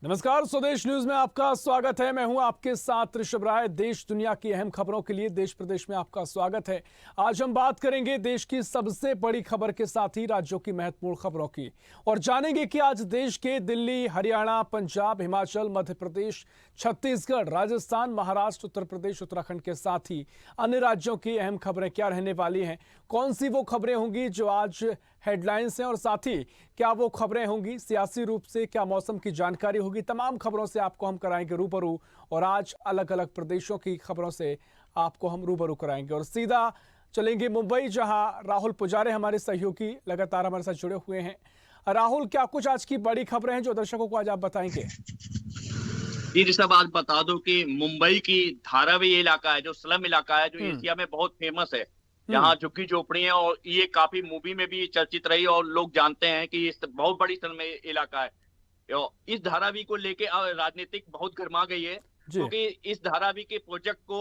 नमस्कार, स्वदेश न्यूज में आपका स्वागत है। मैं हूं आपके साथ ऋषभ राय। देश दुनिया की अहम खबरों के लिए देश प्रदेश में आपका स्वागत है। आज हम बात करेंगे देश की सबसे बड़ी खबर के साथ ही राज्यों की महत्वपूर्ण खबरों की, और जानेंगे कि आज देश के दिल्ली, हरियाणा, पंजाब, हिमाचल, मध्य प्रदेश, छत्तीसगढ़, राजस्थान, महाराष्ट्र, उत्तर प्रदेश, उत्तराखंड के साथ ही अन्य राज्यों की अहम खबरें क्या रहने वाली हैं। कौन सी वो खबरें होंगी जो आज हेडलाइंस हैं, और साथ ही क्या वो खबरें होंगी सियासी रूप से, क्या मौसम की जानकारी होगी। तमाम खबरों से आपको हम कराएंगे रूबरू, और आज अलग अलग प्रदेशों की खबरों से आपको हम रूबरू कराएंगे। और सीधा चलेंगे मुंबई, जहां राहुल पुजारे हमारे सहयोगी लगातार हमारे साथ जुड़े हुए हैं। राहुल, क्या कुछ आज की बड़ी खबरें हैं जो दर्शकों को आज आप बताएंगे? जी ऋषभ, आज बता दूं कि मुंबई की धारावी इलाका है, जो स्लम इलाका है, जो हम्म। एशिया में बहुत फेमस है, हम्म। जहाँ झुग्गी झोपड़ी है, और ये काफी मूवी में भी चर्चित रही और लोग जानते हैं कि इस बहुत बड़ी स्लम इलाका है। इस धारावी को लेके राजनीतिक बहुत गर्मा गई है, जी। क्योंकि इस धारावी के प्रोजेक्ट को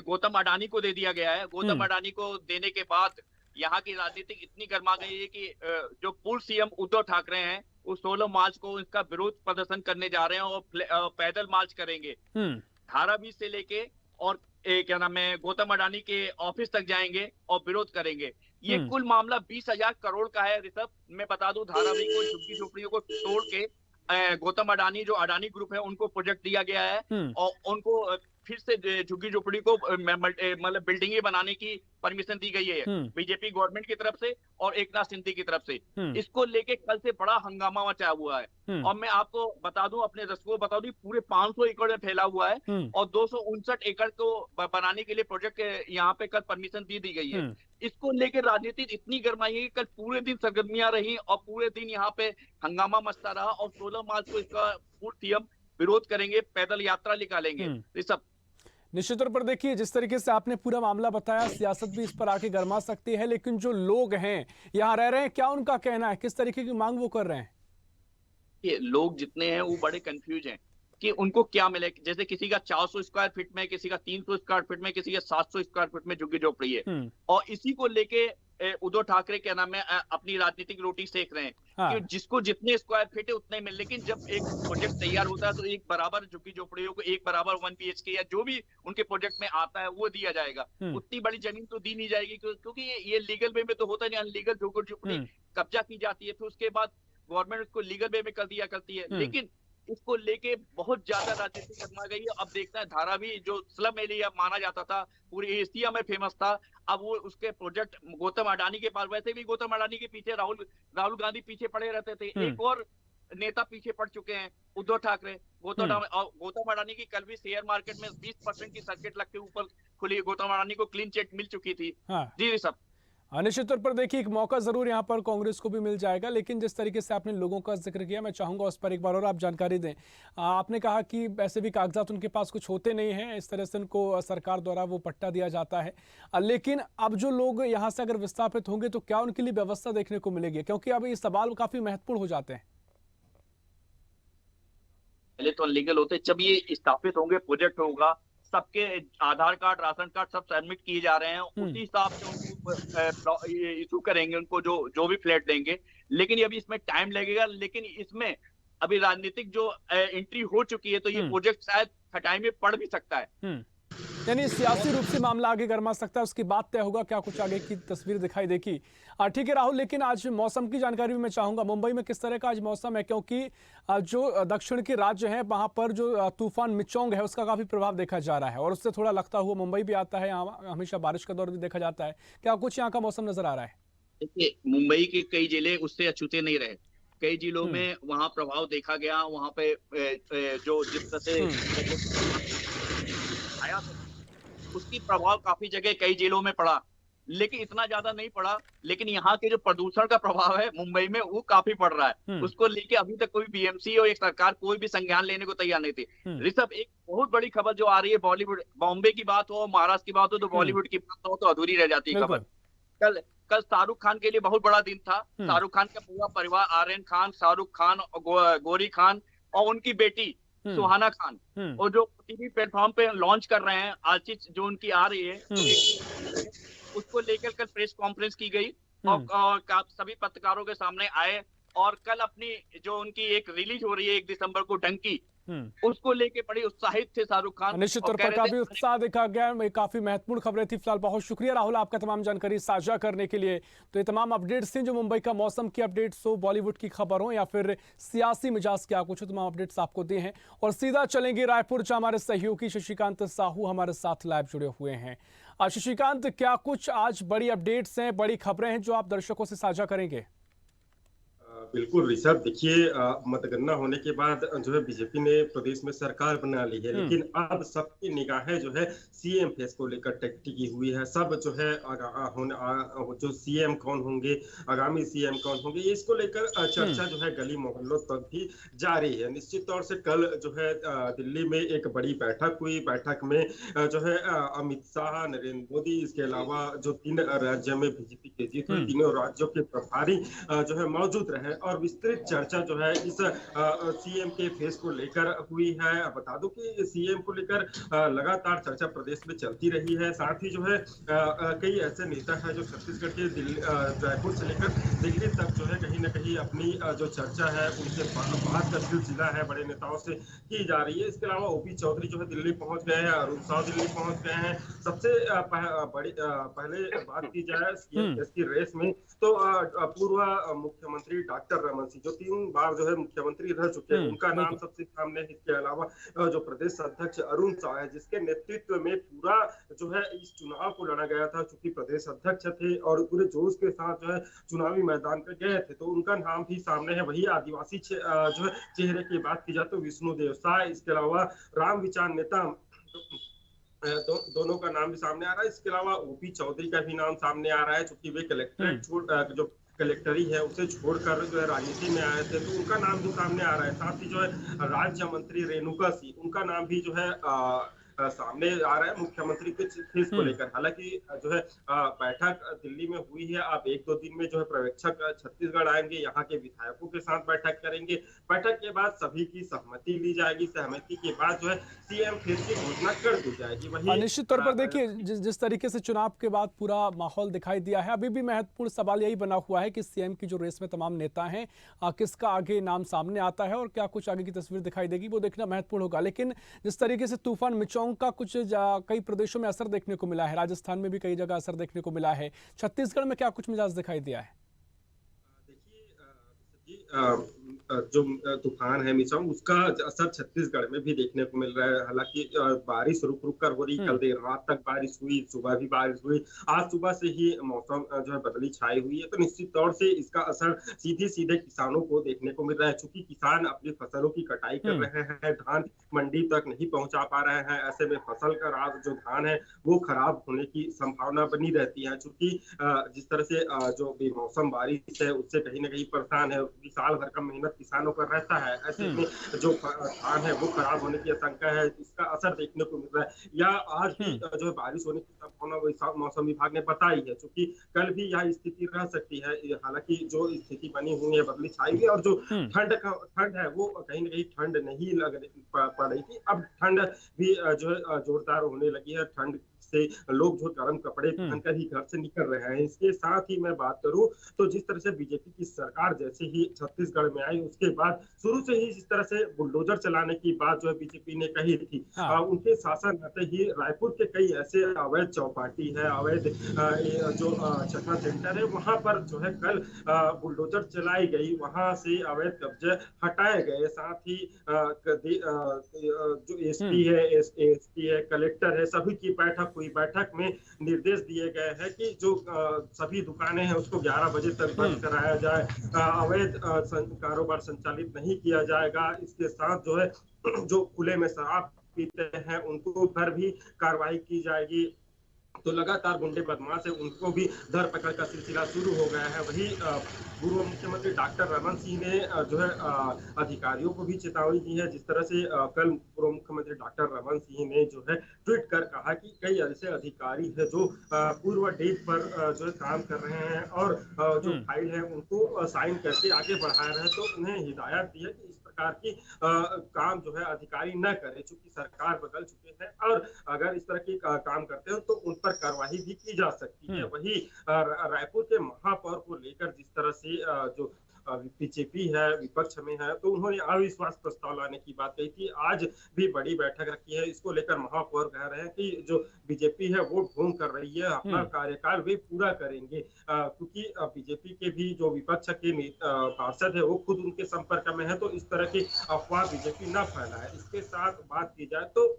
गौतम अडानी को दे दिया गया है। गौतम हम्म। अडानी को देने के बाद यहाँ की राजनीतिक इतनी गर्मा गई है कि जो पूर्व सीएम उद्धव ठाकरे हैं, वो 16 मार्च को इसका विरोध प्रदर्शन करने जा रहे हैं और पैदल मार्च करेंगे। हम्म। धारावी से लेके और क्या नाम है, गौतम अडानी के ऑफिस तक जाएंगे और विरोध करेंगे। ये हम्म। कुल मामला 20,000 करोड़ का है ऋषभ। मैं बता दूं, धारावी को झुग्गी झोपड़ियों को तोड़ के गौतम अडानी, जो अडानी ग्रुप है, उनको प्रोजेक्ट दिया गया है, हम्म। और उनको फिर से झुग्गी झोपड़ी को मतलब बिल्डिंगें बनाने की परमिशन दी गई है हम्म। बीजेपी गवर्नमेंट की तरफ से और एकनाथ शिंदे की तरफ से। हम्म। इसको लेके कल से बड़ा हंगामा मचा हुआ है। हम्म। और मैं आपको बता दूं, अपने दर्शकों को बता दूं, पूरे 500 एकड़ में फैला हुआ है, हम्म। और 259 एकड़ को बनाने के लिए प्रोजेक्ट यहाँ पे कल परमिशन दी गई है। हम्म। इसको लेकर राजनीति इतनी गर्माई है कि कल पूरे दिन सरगर्मियां रही और पूरे दिन यहाँ पे हंगामा मचता रहा, और 16 मार्च को इसका पूर्व सीएम विरोध करेंगे, पैदल यात्रा निकालेंगे। हम्म। ये सब निश्चित तौर पर देखिए, जिस तरीके से आपने पूरा मामला बताया, सियासत भी इस पर आके गरमा सकती है, लेकिन जो लोग हैं यहाँ रह रहे हैं, क्या उनका कहना है, किस तरीके की मांग वो कर रहे हैं? ये लोग जितने हैं वो बड़े कंफ्यूज हैं कि उनको क्या मिले। जैसे किसी का 400 स्क्वायर फीट में, किसी का 300 स्क्वायर फीट में, किसी का 700 स्क्वायर फीट में झुग्गी झोपड़ी है, हम्म। और इसी को लेके उद्धव ठाकरे क्या नाम है, अपनी राजनीतिक रोटी सेक रहे हैं कि हाँ। जिसको जितने स्क्वायर फीट है उतने में। लेकिन जब एक प्रोजेक्ट तैयार होता है तो एक बराबर झुग्गी झोपड़ियों को एक बराबर 1 BHK या जो भी उनके प्रोजेक्ट में आता है वो दिया जाएगा। हम्म। उतनी बड़ी जमीन तो दी नहीं जाएगी, क्योंकि ये लीगल वे में तो होता नहीं। अनलीगल झुग्गी झोपड़ी हम्म। कब्जा की जाती है, फिर उसके बाद गवर्नमेंट उसको लीगल वे में कर दिया करती है। हम्म। लेकिन इसको लेके बहुत ज्यादा राजनीति गरमा गई है। अब देखते हैं, धारावी जो स्लम एरिया माना जाता था, पूरी एशिया में फेमस था, अब वो उसके प्रोजेक्ट गौतम अडानी के पास। वैसे भी गौतम अडानी के पीछे राहुल गांधी पीछे पड़े रहते थे। हम्म। एक और नेता पीछे पड़ चुके हैं, उद्धव ठाकरे। हम्म। गौतम अडानी की कल भी शेयर मार्केट में 20% की सर्किट लग के ऊपर खुली। गौतम अडानी को क्लीन चिट मिल चुकी थी। हाँ। जी सब निश्चित तौर पर देखिए, एक मौका जरूर यहाँ पर कांग्रेस को भी मिल जाएगा, लेकिन जिस तरीके से आपने लोगों का जिक्र किया, मैं चाहूंगा उस पर एक बार और आप जानकारी दें। आपने कहा कि वैसे भी कागजात उनके पास कुछ होते नहीं हैं, इस तरह से उनको सरकार द्वारा वो पट्टा दिया जाता है, लेकिन अब जो लोग यहाँ से अगर विस्थापित होंगे तो क्या उनके लिए व्यवस्था देखने को मिलेगी, क्योंकि अब ये सवाल काफी महत्वपूर्ण हो जाते हैं। पहले तो अनलीगल होते, जब ये स्थापित होंगे, प्रोजेक्ट होगा, सबके आधार कार्ड, राशन कार्ड सब सबमिट किए जा रहे हैं, उसी हिसाब से उनको इशू करेंगे, उनको जो जो भी फ्लैट देंगे। लेकिन ये अभी इसमें टाइम लगेगा। लेकिन इसमें अभी राजनीतिक जो एंट्री हो चुकी है, तो ये प्रोजेक्ट शायद खटाई में पड़ भी सकता है। यानी सियासी रूप से मामला आगे गरमा सकता है, उसकी बात तय होगा क्या कुछ आगे की तस्वीर दिखाई देगी। ठीक है राहुल, लेकिन आज मौसम की जानकारी भी मैं चाहूंगा। मुंबई में किस तरह का आज मौसम है, क्योंकि जो दक्षिण के राज्य हैं वहां पर जो तूफान मिचोंग है उसका काफी प्रभाव देखा जा रहा है, और उससे थोड़ा लगता हुआ मुंबई भी आता है। यहाँ हमेशा बारिश का दौर भी देखा जाता है। क्या कुछ यहाँ का मौसम नजर आ रहा है? देखिए, मुंबई के कई जिले उससे अछूते नहीं रहे। कई जिलों में वहां प्रभाव देखा गया। वहां पे जो जिस तरह से आया, उसकी प्रभाव काफी जगह कई जिलों में पड़ा, लेकिन इतना ज्यादा नहीं पड़ा। लेकिन यहाँ के जो प्रदूषण का प्रभाव है मुंबई में, वो काफी पड़ रहा है। उसको लेके अभी तक कोई बीएमसी और एक सरकार कोई भी संज्ञान लेने को तैयार नहीं थी। ऋषभ, एक बहुत बड़ी खबर जो आ रही है, बॉलीवुड, बॉम्बे की बात हो, महाराष्ट्र की बात हो, तो बॉलीवुड की बात हो तो अधूरी रह जाती है खबर। कल कल शाहरुख खान के लिए बहुत बड़ा दिन था। शाहरुख खान का पूरा परिवार, आर्यन खान, शाहरुख खान, गौरी खान और उनकी बेटी सुहाना खान, और जो टीवी प्लेटफॉर्म पे लॉन्च कर रहे हैं आर्चिज जो उनकी आ रही है, उसको लेकर कल प्रेस कॉन्फ्रेंस की गई, और सभी पत्रकारों के सामने आए और कल अपनी जो उनकी एक रिलीज हो रही है 1 दिसंबर को डंकी, हम्म। उसको लेके बड़े उत्साहित थे शाहरुख खान निश्चित और तौर कह पर रहे काफी थे उत्साह देखा गया है। काफी महत्वपूर्ण खबरें थी। फिलहाल बहुत शुक्रिया राहुल आपका तमाम जानकारी साझा करने के लिए। तो ये तमाम अपडेट्स थी जो मुंबई का मौसम की अपडेट्स हो, बॉलीवुड की खबर हो या फिर सियासी मिजाज क्या कुछ हो, तमाम अपडेट्स आपको दिए हैं। और सीधा चलेंगे रायपुर जहां हमारे सहयोगी शशिकांत साहू हमारे साथ लाइव जुड़े हुए हैं। शशिकांत, क्या कुछ आज बड़ी अपडेट्स हैं, बड़ी खबरें हैं जो आप दर्शकों से साझा करेंगे? बिल्कुल ऋषभ, देखिए मतगणना होने के बाद जो है बीजेपी ने प्रदेश में सरकार बना ली है, लेकिन अब सबकी निगाहें जो है सीएम फेस को लेकर टिकी हुई है। सब जो है जो सीएम कौन होंगे, आगामी सीएम कौन होंगे, इसको लेकर चर्चा जो है गली मोहल्लों तक भी जारी है। निश्चित तौर से कल जो है दिल्ली में एक बड़ी बैठक हुई। बैठक में जो है अमित शाह, नरेंद्र मोदी, इसके अलावा जो 3 राज्यों में बीजेपी की जीत हुई, तीनों राज्यों के प्रभारी जो है मौजूद रहे और विस्तृत चर्चा जो है इस सीएम के फेस को लेकर हुई है। बता दूं कि सीएम को लेकर लगातार चर्चा प्रदेश में चलती रही है। साथ ही जो है कई ऐसे नेता हैं जो छत्तीसगढ़ के रायपुर से लेकर दिल्ली तक जो है कहीं ना कहीं अपनी जो चर्चा है उनसे बात का सिलसिला है बड़े नेताओं से की जा रही है। इसके अलावा ओपी चौधरी जो है दिल्ली पहुंच गए हैं, अरुण साव दिल्ली पहुंच गए हैं। सबसे पहले बात की जाए सीएम फेस की रेस में तो पूर्व मुख्यमंत्री डॉक्टर रमन सिंह जो 3 बार जो है मुख्यमंत्री रह चुके हैं, उनका नाम सबसे सामने है। इसके अलावा जो प्रदेश अध्यक्ष अरुण साव है, जिसके नेतृत्व में पूरा जो है इस चुनाव को लड़ा गया था, चूंकि प्रदेश अध्यक्ष थे और पूरे जोश के साथ जो है चुनावी मैदान पे गए थे, तो उनका नाम भी सामने है। वही आदिवासी जो है चेहरे की बात की जाए तो विष्णुदेव साय, इसके अलावा राम विचार नेता दोनों का नाम भी सामने आ रहा है। इसके अलावा ओपी चौधरी का भी नाम सामने आ रहा है, चूंकि वे कलेक्टरेट जो कलेक्टरी है उसे छोड़कर जो है राजनीति में आए थे, तो उनका नाम भी सामने आ रहा है। साथ ही जो है राज्य मंत्री रेणुका सिंह, उनका नाम भी जो है सामने आ रहा है मुख्यमंत्री के फेस को लेकर। हालांकि जो है बैठक दिल्ली में हुई है। अब 1-2 दिन में जो है पर्यवेक्षक छत्तीसगढ़ आएंगे, यहाँ के विधायकों के साथ बैठक करेंगे। बैठक के बाद सभी की सहमति ली जाएगी। सहमति के बाद जो है सीएम फेस की घोषणा कर दी जाएगी। वही निश्चित तौर पर देखिए जिस तरीके से चुनाव के बाद पूरा माहौल दिखाई दिया है, अभी भी महत्वपूर्ण सवाल यही बना हुआ है कि सीएम की जो रेस में तमाम नेता हैं, किसका आगे नाम सामने आता है और क्या कुछ आगे की तस्वीर दिखाई देगी, वो देखना महत्वपूर्ण होगा। लेकिन जिस तरीके से तूफान मिचोंग का कुछ कई प्रदेशों में असर देखने को मिला है, राजस्थान में भी कई जगह असर देखने को मिला है, छत्तीसगढ़ में क्या कुछ मिजाज दिखाई दिया है? जो तूफान है मिचोंग, उसका असर छत्तीसगढ़ में भी देखने को मिल रहा है। हालांकि बारिश रुक रुक कर हो रही, कल देर रात तक बारिश हुई, सुबह भी बारिश हुई, आज सुबह से ही मौसम जो है बदली छाई हुई है। तो निश्चित तौर से इसका असर सीधे किसानों को देखने को मिल रहा है, क्योंकि किसान अपनी फसलों की कटाई कर रहे हैं, धान मंडी तक नहीं पहुंचा पा रहे हैं। ऐसे में फसल का जो धान है वो खराब होने की संभावना बनी रहती है, क्योंकि जिस तरह से जो बेमौसम बारिश है उससे कहीं ना कहीं परेशान है, साल भर का मेहनत किसानों का रहता है। ऐसे में जो धान है वो खराब होने की आशंका है, इसका असर देखने को मिल रहा है। या आज भी जो है बारिश होने की संभावना मौसम विभाग ने बताई है, क्योंकि कल भी यह स्थिति रह सकती है। हालांकि जो स्थिति बनी हुई है बदली छाई हुई है, और जो ठंड है वो कहीं ना कहीं ठंड नहीं पड़ रही थी। अब ठंड भी जो है जोरदार होने लगी है। ठंड से लोग जो गर्म कपड़े पहनकर ही घर से निकल रहे हैं। इसके साथ ही मैं बात करूं तो जिस तरह से बीजेपी की सरकार जैसे ही छत्तीसगढ़ में आई, उसके बाद शुरू से ही जिस तरह से बुलडोजर चलाने की बात जो है बीजेपी ने कही थी, उनके शासन आते ही रायपुर के कई ऐसे अवैध चौपाटी है, अवैध जो चखना सेंटर है, वहां पर जो है कल बुलडोजर चलाई गई, वहां से अवैध कब्जे हटाए गए। साथ ही जो एसपी है, कलेक्टर है, सभी की बैठक हुई। बैठक में निर्देश दिए गए हैं कि जो सभी दुकानें हैं उसको 11 बजे तक बंद कराया जाए, अवैध कारोबार संचालित नहीं किया जाएगा। इसके साथ जो है जो खुले में शराब पीते हैं उनको पर भी कार्रवाई की जाएगी। तो लगातार गुंडे बदमाश है, उनको भी धरपकड़ का सिलसिला शुरू हो गया है। वही पूर्व मुख्यमंत्री डॉक्टर रमन सिंह ने जो है अधिकारियों को भी चेतावनी दी है। जिस तरह से कल पूर्व मुख्यमंत्री डॉक्टर रमन सिंह ने जो है ट्वीट कर कहा कि कई ऐसे अधिकारी है जो पूर्व डेट पर जो है काम कर रहे हैं और जो फाइल है उनको साइन करके आगे बढ़ा रहे हैं, तो उन्हें हिदायत दी है कि इस प्रकार की काम जो है अधिकारी न करे, चूंकि सरकार बदल चुके हैं और अगर इस तरह की काम करते हो तो उन पर कार्रवाई भी की जा सकती है। वही रायपुर के महापौर को लेकर जिस तरह से जो बीजेपी है विपक्ष में है, तो उन्होंने अविश्वास प्रस्ताव लाने की बात कही थी। आज भी बड़ी बैठक रखी है, इसको लेकर महापौर कह रहे हैं कि जो बीजेपी है वो ढोंग कर रही है, अपना कार्यकाल वे पूरा करेंगे, क्योंकि बीजेपी के भी जो विपक्ष के पार्षद है वो खुद उनके संपर्क में है, तो इस तरह की अफवाह बीजेपी न फैलाए। इसके साथ बात की जाए तो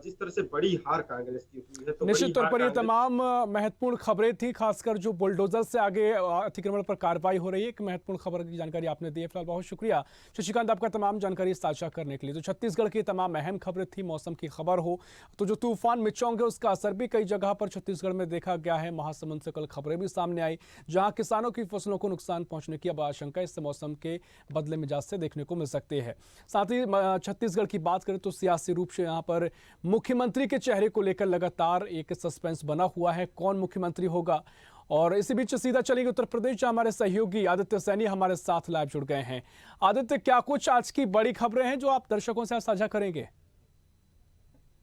जिस तरह से बड़ी हार कांग्रेस की हुई है, तो निश्चित तौर पर ये कांग्रेस तमाम महत्वपूर्ण खबरें थी, खासकर जो बुलडोजर से आगे अतिक्रमण पर कार्रवाई हो रही है। एक महत्वपूर्ण खबर की जानकारी आपने दी है। फिलहाल बहुत शुक्रिया शशिकांत आपका तमाम जानकारी साझा करने के लिए। तो छत्तीसगढ़ की तमाम अहम खबरें थी। मौसम की खबर हो तो जो तूफान मिचोंग है उसका असर भी कई जगह पर छत्तीसगढ़ में देखा गया है। महासमुंद से कल खबरें भी सामने आई जहां किसानों की फसलों को नुकसान पहुंचने की अब आशंका इससे मौसम के बदले मिजाज से देखने को मिल सकती है। साथ ही छत्तीसगढ़ की बात करें तो सियासी रूप से यहाँ पर मुख्यमंत्री के चेहरे को लेकर लगातार एक सस्पेंस बना हुआ है, कौन मुख्यमंत्री होगा। और इसी बीच सीधा चलेंगे उत्तर प्रदेश जहां हमारे सहयोगी आदित्य सैनी हमारे साथ लाइव जुड़ गए हैं। आदित्य, क्या कुछ आज की बड़ी खबरें हैं जो आप दर्शकों से साझा करेंगे?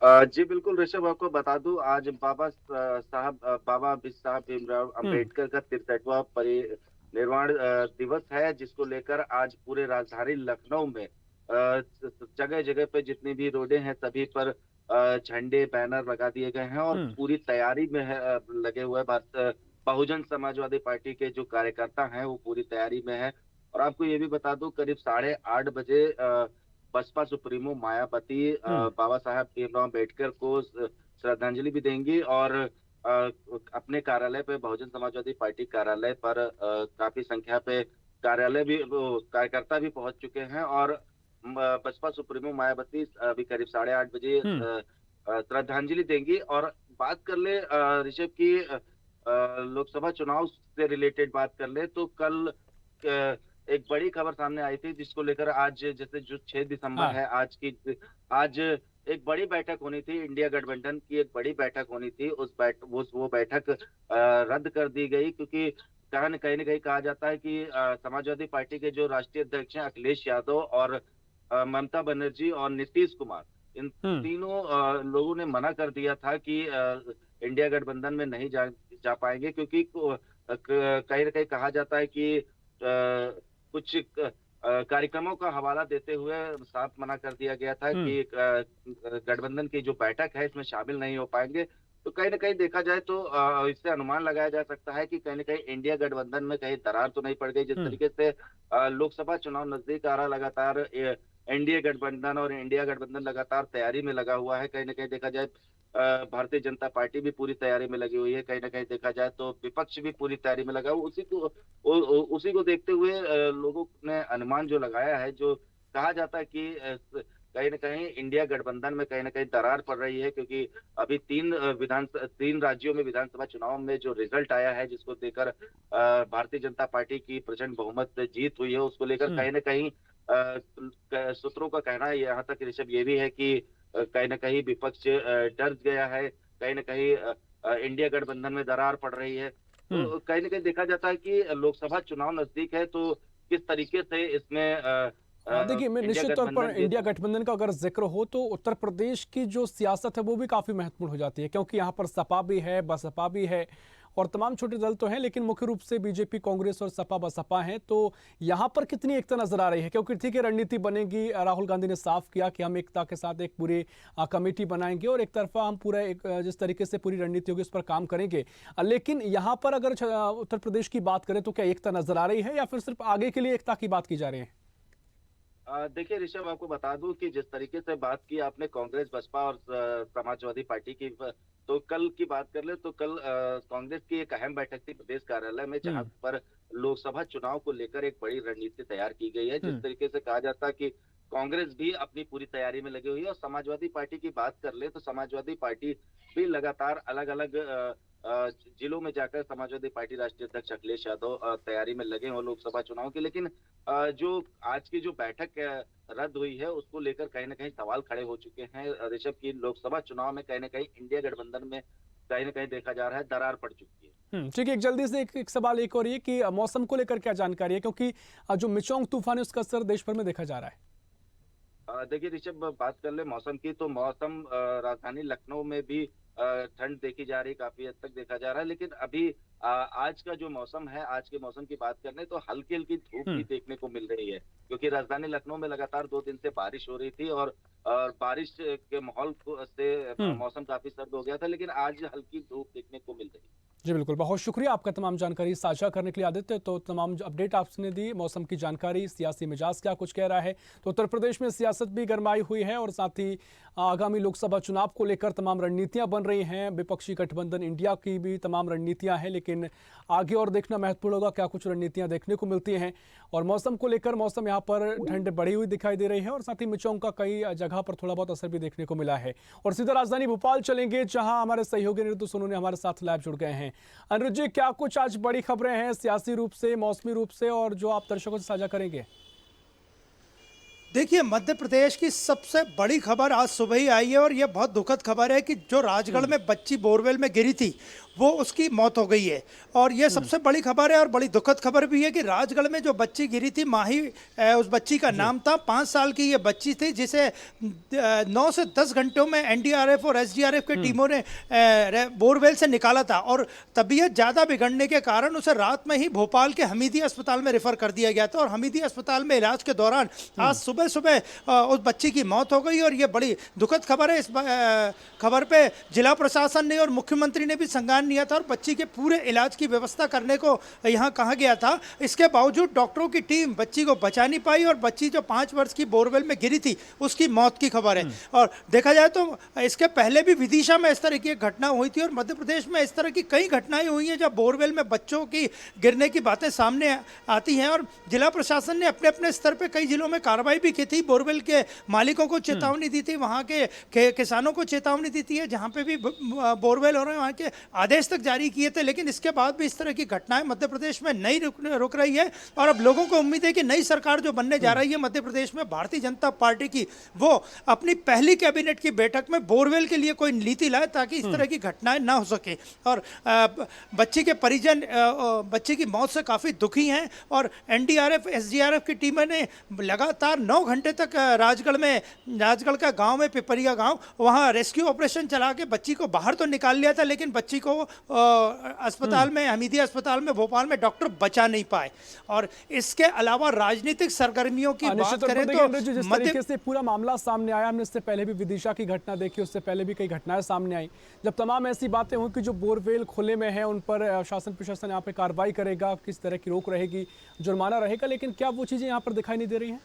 जी बिल्कुल ऋषभ, आपको बता दूं आज बाबा साहब भीमराव अंबेडकर का 63वां परिनिर्वाण दिवस है, जिसको लेकर आज पूरे राजधानी लखनऊ में जगह जगह पे जितनी भी रोडें हैं सभी पर झंडे बैनर लगा दिए गए हैं और पूरी तैयारी में है, लगे हुए बहुजन समाजवादी पार्टी के जो कार्यकर्ता हैं वो पूरी तैयारी में है। और आपको ये भी बता दूं करीब 8:30 बजे बसपा सुप्रीमो मायावती बाबा साहब भीमराव अम्बेडकर को श्रद्धांजलि भी देंगी और अपने कार्यालय पे बहुजन समाजवादी पार्टी कार्यालय पर काफी संख्या पे कार्यकर्ता भी पहुंच चुके हैं और बसपा सुप्रीमो मायावती अभी करीब 8:30 बजे श्रद्धांजलि देंगी। और बात कर ले ऋषभ की लोकसभा चुनाव से रिलेटेड बात कर ले तो कल एक बड़ी खबर सामने आई थी जिसको लेकर आज जैसे जो 6 दिसंबर है आज एक बड़ी बैठक होनी थी, इंडिया गठबंधन की एक बड़ी बैठक होनी थी। वो बैठक रद्द कर दी गई क्योंकि कहीं न कहीं कहा जाता है कि समाजवादी पार्टी के जो राष्ट्रीय अध्यक्ष हैं अखिलेश यादव और ममता बनर्जी और नीतीश कुमार, इन तीनों लोगों ने मना कर दिया था कि इंडिया गठबंधन में नहीं जा पाएंगे क्योंकि कहीं न कहीं कहा जाता है कि कुछ कार्यक्रमों का हवाला देते हुए साफ मना कर दिया गया था कि गठबंधन की जो बैठक है इसमें शामिल नहीं हो पाएंगे। तो कहीं न कहीं देखा जाए तो इससे अनुमान लगाया जा सकता है कि कहीं न कहीं इंडिया गठबंधन में कहीं दरार तो नहीं पड़ गई। जिस तरीके से लोकसभा चुनाव नजदीक आ रहा, लगातार एनडीए गठबंधन और इंडिया गठबंधन लगातार तैयारी में लगा हुआ है। कहीं न कहीं देखा जाए भारतीय जनता पार्टी भी पूरी तैयारी में लगी हुई है, कहीं न कहीं देखा जाए तो विपक्ष भी पूरी तैयारी में लगा हुआ। उसी को देखते हुए लोगों ने अनुमान जो लगाया है, जो कहा जाता है कि कहीं न कहीं इंडिया गठबंधन में कहीं न कहीं दरार पड़ रही है क्योंकि अभी 3 राज्यों में विधानसभा चुनाव में जो रिजल्ट आया है जिसको देकर भारतीय जनता पार्टी की प्रचंड बहुमत जीत हुई है, उसको लेकर कहीं न कहीं सूत्रों का कहना है, यहाँ तक ऋषभ ये भी है कि कहीं न कहीं विपक्ष डर गया है, कहीं न कहीं इंडिया गठबंधन में दरार पड़ रही है। तो कहीं न कहीं देखा जाता है कि लोकसभा चुनाव नजदीक है तो किस तरीके से इसमें देखिए, मैं निश्चित तौर पर इंडिया गठबंधन का अगर जिक्र हो तो उत्तर प्रदेश की जो सियासत है वो भी काफी महत्वपूर्ण हो जाती है क्योंकि यहाँ पर सपा भी है, बसपा भी है और तमाम छोटे दल तो हैं, लेकिन मुख्य रूप से बीजेपी, कांग्रेस और सपा बसपा हैं। तो यहाँ पर कितनी एकता नजर आ रही है? क्योंकि ठीक है, रणनीति बनेगी, राहुल गांधी ने साफ किया कि हम एकता के साथ एक पूरी कमेटी बनाएंगे और एक तरफा हम पूरा जिस तरीके से पूरी रणनीति होगी उस पर काम करेंगे। लेकिन यहाँ पर अगर उत्तर प्रदेश की बात करें तो क्या एकता नजर आ रही है या फिर सिर्फ आगे के लिए एकता की बात की जा रही है? देखिए ऋषभ, आपको बता दूं कि जिस तरीके से बात की आपने कांग्रेस, बसपा और समाजवादी पार्टी की, तो कल की बात कर ले तो कल कांग्रेस की एक अहम बैठक थी प्रदेश कार्यालय में जहां पर लोकसभा चुनाव को लेकर एक बड़ी रणनीति तैयार की गई है। जिस तरीके से कहा जाता है कि कांग्रेस भी अपनी पूरी तैयारी में लगी हुई है और समाजवादी पार्टी की बात कर ले तो समाजवादी पार्टी भी लगातार अलग अलग जिलों में जाकर समाजवादी पार्टी राष्ट्रीय अध्यक्ष अखिलेश यादव तैयारी में लगे हैं लोकसभा चुनाव की। लेकिन जो आज की जो बैठक रद्द हुई है उसको लेकर कहीं ना कहीं सवाल खड़े हो चुके हैं ऋषभ की। लोकसभा चुनाव में कहीं ना कहीं इंडिया गठबंधन में कहीं ना कहीं देखा जा रहा है दरार पड़ चुकी है। ठीक है, एक जल्दी से एक सवाल एक और ये कि मौसम को लेकर क्या जानकारी है, क्योंकि जो मिचोंग तूफान है उसका असर देश भर में देखा जा रहा है। देखिए ऋषभ, बात कर ले मौसम की तो मौसम राजधानी लखनऊ में भी ठंड देखी जा रही, काफी हद तक देखा जा रहा है। लेकिन अभी आज का जो मौसम है, आज के मौसम की बात करें तो हल्की हल्की धूप भी देखने को मिल रही है, क्योंकि राजधानी लखनऊ में लगातार 2 दिन से बारिश हो रही थी और बारिश के माहौल से मौसम काफी सर्द हो गया था, लेकिन आज हल्की धूप देखने को मिल रही है। जी बिल्कुल, बहुत शुक्रिया आपका तमाम जानकारी साझा करने के लिए आदित्य। तो तमाम अपडेट आपने दी, मौसम की जानकारी, सियासी मिजाज क्या कुछ कह रहा है। तो उत्तर प्रदेश में सियासत भी गरमाई हुई है और साथ ही आगामी लोकसभा चुनाव को लेकर तमाम रणनीतियां बन रही हैं। विपक्षी गठबंधन इंडिया की भी तमाम रणनीतियां हैं, लेकिन आगे और देखना महत्वपूर्ण होगा क्या कुछ रणनीतियां देखने को मिलती हैं। और मौसम को लेकर मौसम यहाँ पर ठंड बढ़ी हुई दिखाई दे रही है और साथ ही मिचोंग का कई जगह पर थोड़ा बहुत असर भी देखने को मिला है। और सीधा राजधानी भोपाल चलेंगे, जहां हमारे सहयोगी निरुद्ध सोनू ने हमारे साथ लाइव जुड़ गए हैं। अनिरुद्ध जी, क्या कुछ आज बड़ी खबरें हैं सियासी रूप से, मौसमी रूप से, और जो आप दर्शकों से साझा करेंगे? देखिए, मध्य प्रदेश की सबसे बड़ी खबर आज सुबह ही आई है और यह बहुत दुखद खबर है कि जो राजगढ़ में बच्ची बोरवेल में गिरी थी वो उसकी मौत हो गई है। और यह सबसे बड़ी खबर है और बड़ी दुखद खबर भी है कि राजगढ़ में जो बच्ची गिरी थी, माही उस बच्ची का नाम था। 5 साल की ये बच्ची थी जिसे 9 से 10 घंटों में एनडीआरएफ और एसडीआरएफ की टीमों ने बोरवेल से निकाला था और तबीयत ज़्यादा बिगड़ने के कारण उसे रात में ही भोपाल के हमीदी अस्पताल में रेफर कर दिया गया था और हमीदी अस्पताल में इलाज के दौरान आज सुबह सुबह उस बच्ची की मौत हो गई। और ये बड़ी दुखद खबर है। इस खबर पे जिला प्रशासन ने और मुख्यमंत्री ने भी संज्ञान लिया था और बच्ची के पूरे इलाज की व्यवस्था करने को यहाँ कहा गया था। इसके बावजूद डॉक्टरों की टीम बच्ची को बचा नहीं पाई और बच्ची जो 5 वर्ष की बोरवेल में गिरी थी उसकी मौत की खबर है। और देखा जाए तो इसके पहले भी विदिशा में इस तरह की एक घटना हुई थी और मध्य प्रदेश में इस तरह की कई घटनाएं हुई हैं जब बोरवेल में बच्चों की गिरने की बातें सामने आती हैं। और जिला प्रशासन ने अपने अपने स्तर पर कई जिलों में कार्रवाई भी की थी। बोरवेल के मालिकों को चेतावनी दी थी, वहाँ के किसानों को चेतावनी दी थी, जहाँ पे भी बोरवेल हो रहे हैं वहाँ के आदेश तक जारी किए थे। लेकिन इसके बाद भी इस तरह की घटनाएं मध्य प्रदेश में नहीं रुक रही है और अब लोगों को उम्मीद है कि नई सरकार जो बनने जा रही है मध्य प्रदेश में भारतीय जनता पार्टी की, वो अपनी पहली कैबिनेट की बैठक में बोरवेल के लिए कोई नीति लाए ताकि इस तरह की घटनाएं ना हो सके। और बच्ची के परिजन बच्ची की मौत से काफ़ी दुखी हैं और एनडीआरएफ एसडीआरएफ की टीमें ने लगातार 9 घंटे तक राजगढ़ का गांव में पिपरिया गांव, वहां रेस्क्यू ऑपरेशन चला के बच्ची को बाहर तो निकाल लिया था, लेकिन बच्ची को अस्पताल में, हमीदी अस्पताल में भोपाल में डॉक्टर बचा नहीं पाए। और इसके अलावा राजनीतिक सरगर्मियों की बात करें तो जिस तरीके से पूरा मामला सामने आया, हमने इससे पहले भी विदिशा की घटना देखी, उससे पहले भी कई घटनाएं सामने आई। जब तमाम ऐसी बातें हुई कि जो बोरवेल खुले में है उन पर शासन प्रशासन यहाँ पे कार्रवाई करेगा, किस तरह की रोक रहेगी, जुर्माना रहेगा, लेकिन क्या वो चीजें यहाँ पर दिखाई नहीं दे रही हैं?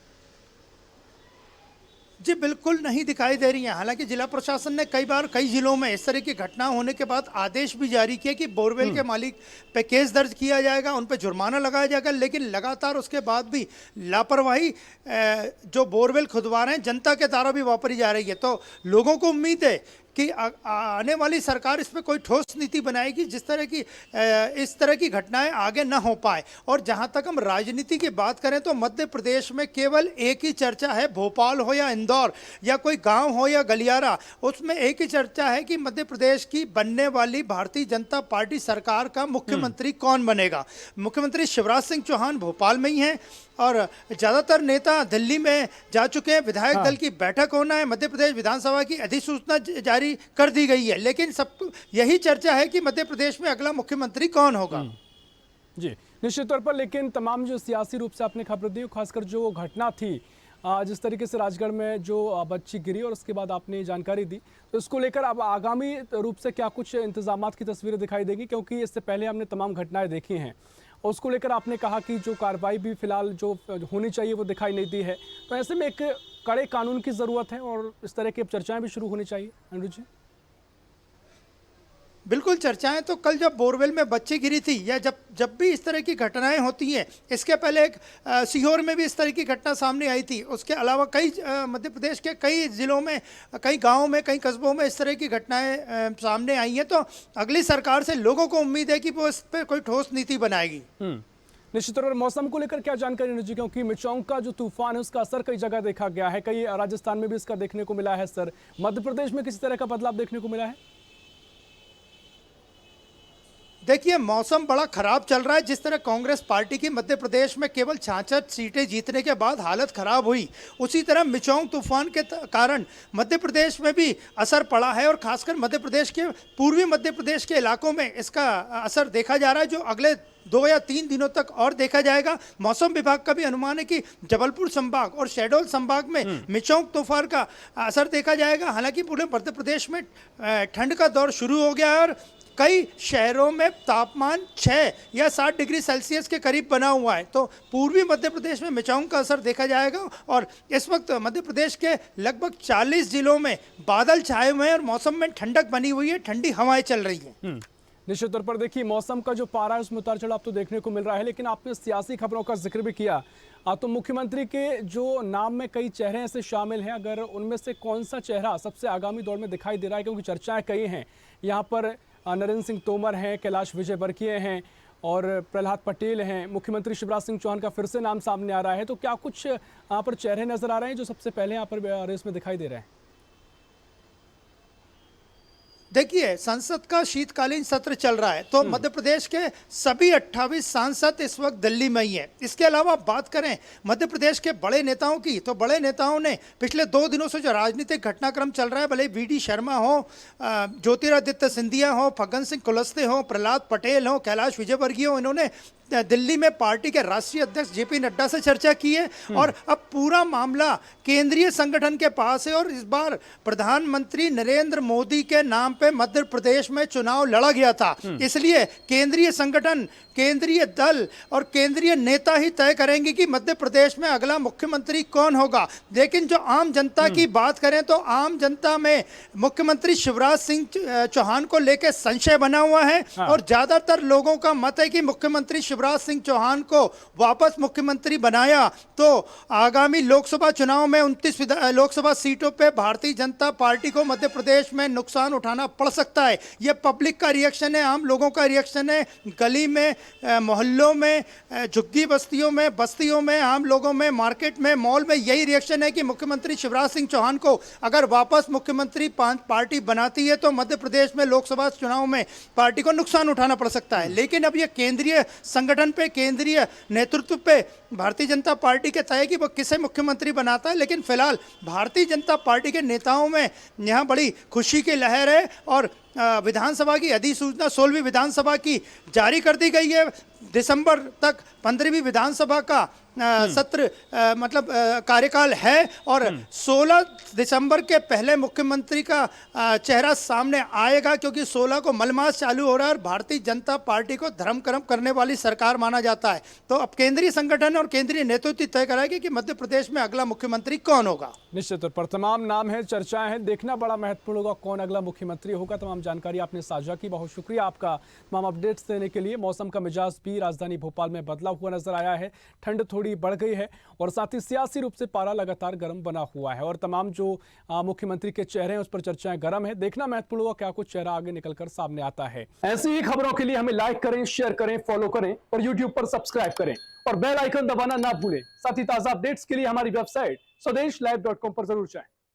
जी बिल्कुल नहीं दिखाई दे रही हैं। हालांकि जिला प्रशासन ने कई बार कई जिलों में इस तरह की घटना होने के बाद आदेश भी जारी किए कि बोरवेल के मालिक पे केस दर्ज किया जाएगा, उन पे जुर्माना लगाया जाएगा, लेकिन लगातार उसके बाद भी लापरवाही जो बोरवेल खुदवा रहे हैं जनता के द्वारा भी वापरी जा रही है। तो लोगों को उम्मीद है कि आने वाली सरकार इस पर कोई ठोस नीति बनाएगी जिस तरह की इस तरह की घटनाएं आगे ना हो पाए। और जहां तक हम राजनीति की बात करें तो मध्य प्रदेश में केवल एक ही चर्चा है, भोपाल हो या इंदौर या कोई गांव हो या गलियारा, उसमें एक ही चर्चा है कि मध्य प्रदेश की बनने वाली भारतीय जनता पार्टी सरकार का मुख्यमंत्री कौन बनेगा। मुख्यमंत्री शिवराज सिंह चौहान भोपाल में ही हैं और ज़्यादातर नेता दिल्ली में जा चुके हैं। विधायक दल की बैठक होना है, मध्य प्रदेश विधानसभा की अधिसूचना जारी कर दी गई है, लेकिन सबको यही चर्चा है कि मध्य प्रदेश में अगला मुख्यमंत्री कौन होगा। जी निश्चित तौर पर, लेकिन तमाम जो सियासी रूप से आपने खबर दी, खासकर जो घटना थी जिस तरीके से राजगढ़ में जो बच्ची गिरी और उसके बाद आपने जानकारी दी, तो इसको लेकर अब आगामी रूप से क्या कुछ इंतजामात की तस्वीरें दिखाई देगी? क्योंकि इससे पहले हमने तमाम घटनाएं देखी हैं और उसको लेकर आपने कहा कि जो कार्रवाई भी फिलहाल जो होनी चाहिए वो दिखाई नहीं दी है, तो ऐसे में एक कड़े कानून की ज़रूरत है और इस तरह की चर्चाएं भी शुरू होनी चाहिए। अनिरुद्ध जी बिल्कुल चर्चाएं तो कल जब बोरवेल में बच्ची गिरी थी या जब भी इस तरह की घटनाएं होती हैं, इसके पहले एक सीहोर में भी इस तरह की घटना सामने आई थी, उसके अलावा कई मध्य प्रदेश के कई जिलों में, कई गांवों में, कई कस्बों में इस तरह की घटनाएं सामने आई हैं। तो अगली सरकार से लोगों को उम्मीद है कि वो इस पर कोई ठोस नीति बनाएगी। निश्चित तौर पर मौसम को लेकर क्या जानकारी अनिरुद्ध जी? क्योंकि मिचोंग का जो तूफान है उसका असर कई जगह देखा गया है, कई राजस्थान में भी इसका देखने को मिला है। सर, मध्य प्रदेश में किसी तरह का बदलाव देखने को मिला है? देखिए, मौसम बड़ा खराब चल रहा है। जिस तरह कांग्रेस पार्टी की मध्य प्रदेश में केवल 66 सीटें जीतने के बाद हालत खराब हुई, उसी तरह मिचोंग तूफान के कारण मध्य प्रदेश में भी असर पड़ा है और खासकर मध्य प्रदेश के पूर्वी मध्य प्रदेश के इलाकों में इसका असर देखा जा रहा है, जो अगले 2 या 3 दिनों तक और देखा जाएगा। मौसम विभाग का भी अनुमान है कि जबलपुर संभाग और शहडोल संभाग में मिचोंग तूफान का असर देखा जाएगा। हालांकि पूरे मध्य प्रदेश में ठंड का दौर शुरू हो गया है और कई शहरों में तापमान 6 या 7 डिग्री सेल्सियस के करीब बना हुआ है। तो पूर्वी मध्य प्रदेश में मिचोंग का असर देखा जाएगा और इस वक्त मध्य प्रदेश के लगभग 40 जिलों में बादल छाए हुए हैं और मौसम में ठंडक बनी हुई है, ठंडी हवाएं चल रही हैं। निश्चित तौर पर देखिए, मौसम का जो पारा है उसमें उतार चढ़ाव तो देखने को मिल रहा है, लेकिन आपने सियासी खबरों का जिक्र भी किया। तो मुख्यमंत्री के जो नाम में कई चेहरे ऐसे शामिल हैं, अगर उनमें से कौन सा चेहरा सबसे आगामी दौर में दिखाई दे रहा है, क्योंकि चर्चाएं कई हैं। यहाँ पर नरेंद्र सिंह तोमर हैं, कैलाश विजयवर्गीय हैं और प्रहलाद पटेल हैं, मुख्यमंत्री शिवराज सिंह चौहान का फिर से नाम सामने आ रहा है। तो क्या कुछ यहाँ पर चेहरे नजर आ रहे हैं जो सबसे पहले यहाँ पर रेस में दिखाई दे रहे हैं? देखिए, संसद का शीतकालीन सत्र चल रहा है, तो मध्य प्रदेश के सभी 28 सांसद इस वक्त दिल्ली में ही हैं। इसके अलावा बात करें मध्य प्रदेश के बड़े नेताओं की, तो बड़े नेताओं ने पिछले 2 दिनों से जो राजनीतिक घटनाक्रम चल रहा है, भले वीडी शर्मा हो, ज्योतिरादित्य सिंधिया हो, फग्गन सिंह कुलस्ते हो, प्रहलाद पटेल हो, कैलाश विजयवर्गीय हो, इन्होंने दिल्ली में पार्टी के राष्ट्रीय अध्यक्ष जेपी नड्डा से चर्चा की है और अब पूरा मामला केंद्रीय संगठन के पास है और इस बार प्रधानमंत्री नरेंद्र मोदी के नाम पे मध्य प्रदेश में चुनाव लड़ा गया था। इसलिए केंद्रीय संगठन, केंद्रीय दल और केंद्रीय नेता ही तय करेंगे कि मध्य प्रदेश में अगला मुख्यमंत्री कौन होगा। लेकिन जो आम जनता की बात करें तो आम जनता में मुख्यमंत्री शिवराज सिंह चौहान को लेकर संशय बना हुआ है और ज्यादातर लोगों का मत है कि मुख्यमंत्री शिवराज सिंह चौहान को वापस मुख्यमंत्री बनाया तो आगामी लोकसभा चुनाव में 29 लोकसभा सीटों पे भारतीय जनता पार्टी को मध्य प्रदेश में नुकसान उठाना पड़ सकता है। यह पब्लिक का रिएक्शन है, आम लोगों का रिएक्शन है। गली में, मोहल्लों में, झुग्गी बस्तियों में, आम लोगों में, मार्केट में, मॉल में यही रिएक्शन है कि मुख्यमंत्री शिवराज सिंह चौहान को अगर वापस मुख्यमंत्री पार्टी बनाती है तो मध्य प्रदेश में लोकसभा चुनाव में पार्टी को नुकसान उठाना पड़ सकता है। लेकिन अब यह केंद्रीय संगठन पे, केंद्रीय नेतृत्व पे भारतीय जनता पार्टी के तय कि वो किसे मुख्यमंत्री बनाता है। लेकिन फिलहाल भारतीय जनता पार्टी के नेताओं में यहाँ बड़ी खुशी की लहर है और विधानसभा की अधिसूचना 16वीं विधानसभा की जारी कर दी गई है। दिसंबर तक 15वीं विधानसभा का सत्र मतलब कार्यकाल है और 16 दिसंबर के पहले मुख्यमंत्री का चेहरा सामने आएगा, क्योंकि 16 को मलमास चालू हो रहा है और भारतीय जनता पार्टी को धर्म कर्म करने वाली सरकार माना जाता है। तो अब केंद्रीय संगठन और केंद्रीय नेतृत्व तय कराएगी कि मध्य प्रदेश में अगला मुख्यमंत्री कौन होगा। निश्चित तौर पर तमाम नाम है, चर्चाएं हैं, देखना बड़ा महत्वपूर्ण होगा कौन अगला मुख्यमंत्री होगा। तमाम जानकारी आपने साझा की, बहुत शुक्रिया आपका तमाम अपडेट्स देने के लिए। मौसम का मिजाज भी राजधानी भोपाल में बदला हुआ नजर आया है, ठंड थोड़ी बढ़ गई है और साथ ही सियासी रूप से पारा लगातार गर्म बना हुआ है और तमाम जो मुख्यमंत्री के चेहरे हैं उस पर चर्चाएं गर्म है। देखना महत्वपूर्ण होगा क्या कुछ चेहरा आगे निकलकर सामने आता है। ऐसी ही खबरों के लिए हमें लाइक करें, शेयर करें, फॉलो करें और यूट्यूब पर सब्सक्राइब करें और बेल आइकन दबाना ना भूलें। साथ ही ताजा अपडेट्स के लिए हमारी वेबसाइट स्वदेशलाइव.com पर जरूर जाएं।